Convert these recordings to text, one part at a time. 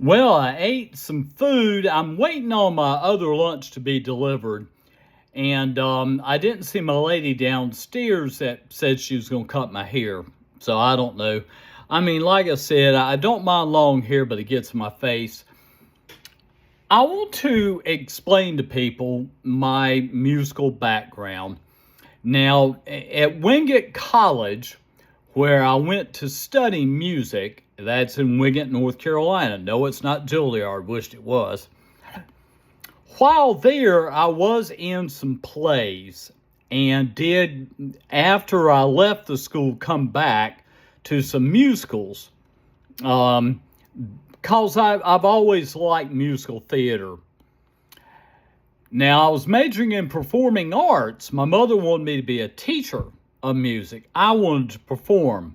Well, I ate some food. I'm waiting on my other lunch to be delivered. And I didn't see my lady downstairs that said she was going to cut my hair. So I don't know. I mean, like I said, I don't mind long hair, but it gets in my face. I want to explain to people my musical background. Now, at Wingate College, where I went to study music, that's in Wingate, North Carolina. No, it's not Juilliard. Wished it was. While there, I was in some plays and did, after I left the school, come back to some musicals. Because I've always liked musical theater. Now, I was majoring in performing arts. My mother wanted me to be a teacher of music. I wanted to perform.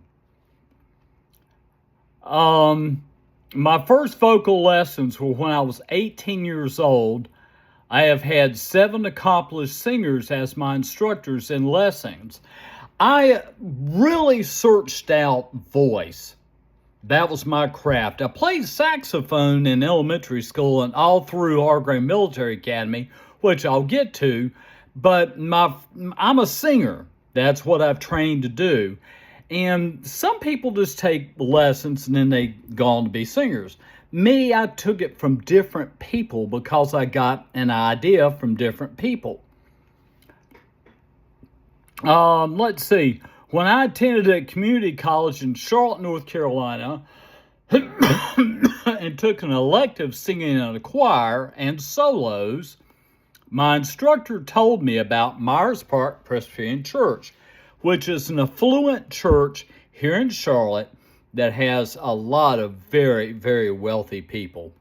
My first vocal lessons were when I was 18 years old. I have had 7 accomplished singers as my instructors in lessons. I really searched out voice. That was my craft. I played saxophone in elementary school and all through Hargrave Military Academy, which I'll get to, but I'm a singer. That's what I've trained to do. And some people just take lessons and then they go on to be singers. Me, I took it from different people because I got an idea from different people. Let's see. When I attended a community college in Charlotte, North Carolina, and took an elective singing in a choir and solos, my instructor told me about Myers Park Presbyterian Church, which is an affluent church here in Charlotte that has a lot of very, very wealthy people.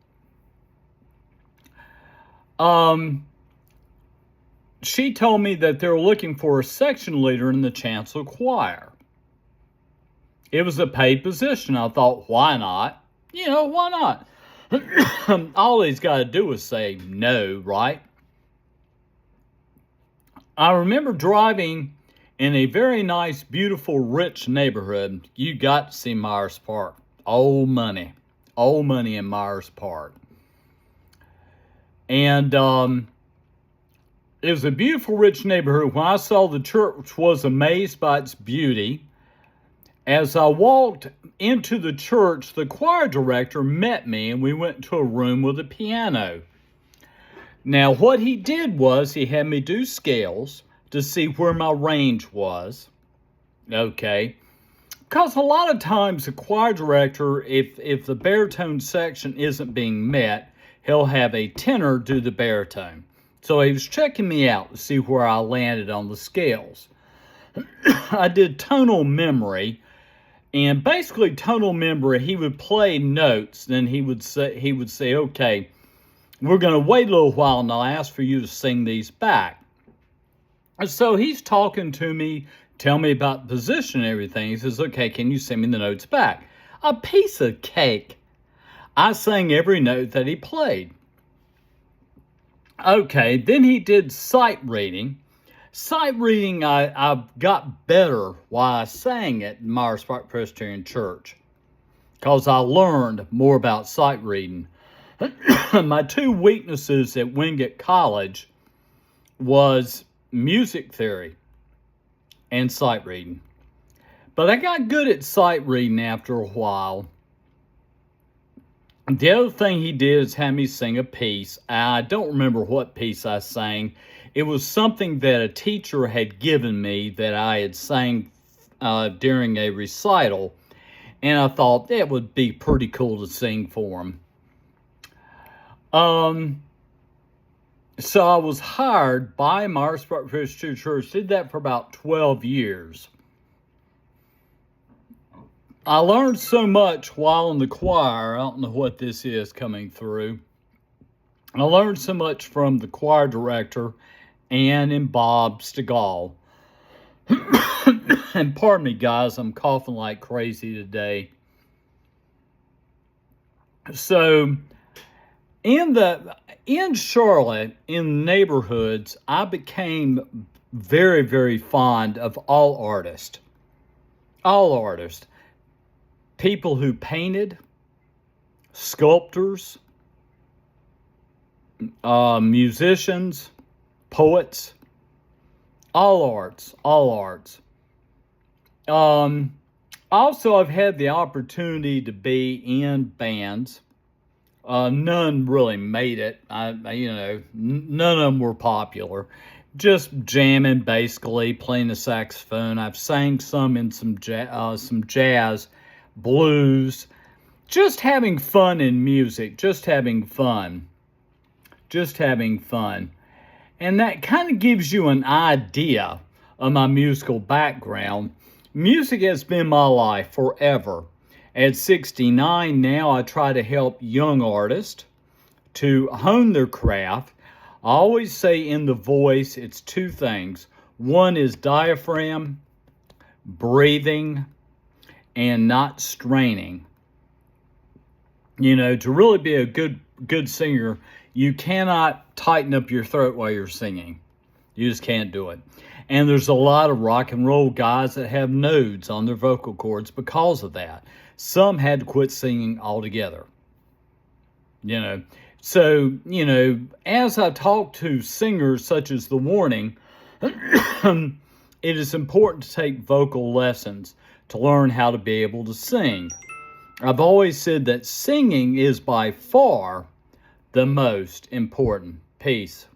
She told me that they were looking for a section leader in the chancel choir. It was a paid position. I thought, why not? Why not? All he's got to do is say no, right? I remember driving in a very nice, beautiful, rich neighborhood. You got to see Myers Park. Old money in Myers Park. And it was a beautiful, rich neighborhood. When I saw the church, was amazed by its beauty. As I walked into the church, the choir director met me, and we went to a room with a piano. Now, what he did was he had me do scales to see where my range was. Okay. Because a lot of times the choir director, if the baritone section isn't being met, he'll have a tenor do the baritone. So he was checking me out to see where I landed on the scales. I did tonal memory, and basically tonal memory, he would play notes, then he would say, okay, we're going to wait a little while and I'll ask for you to sing these back. And so he's talking to me, tell me about the position and everything. He says, okay, can you send me the notes back? A piece of cake. I sang every note that he played. Okay, then he did sight reading. Sight reading, I got better while I sang at Myers Park Presbyterian Church because I learned more about sight reading. My 2 weaknesses at Wingate College was music theory and sight reading. But I got good at sight reading after a while. The other thing he did is have me sing a piece. I don't remember what piece I sang. It was something that a teacher had given me that I had sang during a recital. And I thought that would be pretty cool to sing for him. So I was hired by Myers Park Presbyterian Church. Did that for about 12 years. I learned so much while in the choir. I don't know what this is coming through. I learned so much from the choir director, Ann and Bob Stegall. And pardon me, guys, I'm coughing like crazy today. So, in Charlotte, in neighborhoods, I became very, very fond of all artists. All artists. People who painted, sculptors, musicians, poets, all arts, all arts. Also, I've had the opportunity to be in bands. None really made it. None of them were popular. Just jamming, basically, playing the saxophone. I've sang some in some jazz, blues, just having fun in music, just having fun. Just having fun. And that kind of gives you an idea of my musical background. Music has been my life forever. At 69 now, I try to help young artists to hone their craft. I always say in the voice, it's two things. One is diaphragm, breathing, and not straining. To really be a good singer, you cannot tighten up your throat while you're singing. You just can't do it. And there's a lot of rock and roll guys that have nodes on their vocal cords because of that. Some had to quit singing altogether. So, as I talk to singers such as The Warning, it is important to take vocal lessons to learn how to be able to sing. I've always said that singing is by far the most important piece.